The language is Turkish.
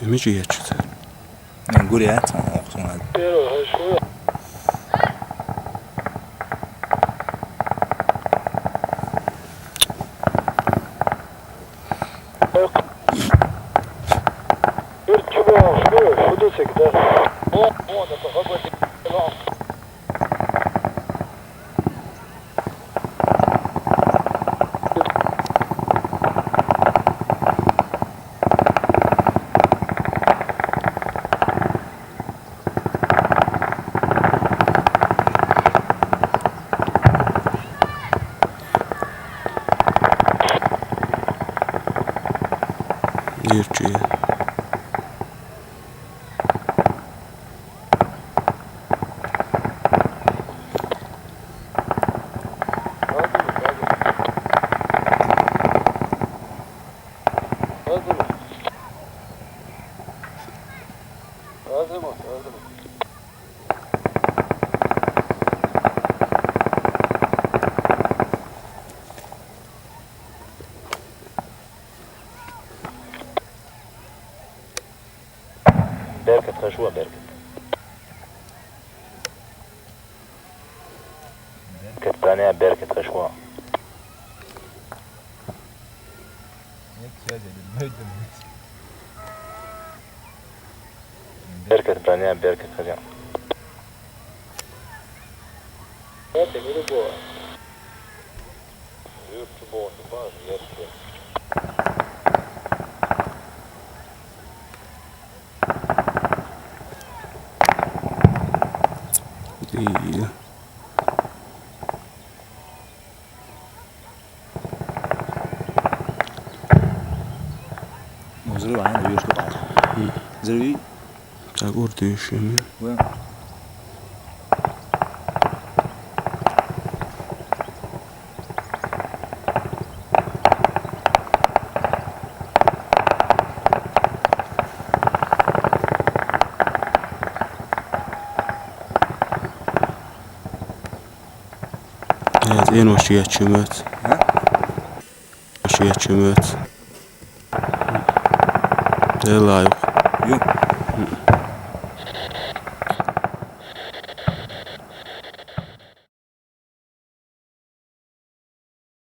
Ümeci geçti. Gurya tamam okudum hadi. Yerçi. Berkat kaşuğa Berkat. Berkat tane Berkat kaşuğa. Berkat tane Berkat kaşuğa. İyi. Muzuru var ya, yürüyüşte var. Zırhı. Çakur düşüyor. Evet, en hoş geçiyoruz. Hoş geçiyoruz. Ne layık. Yok.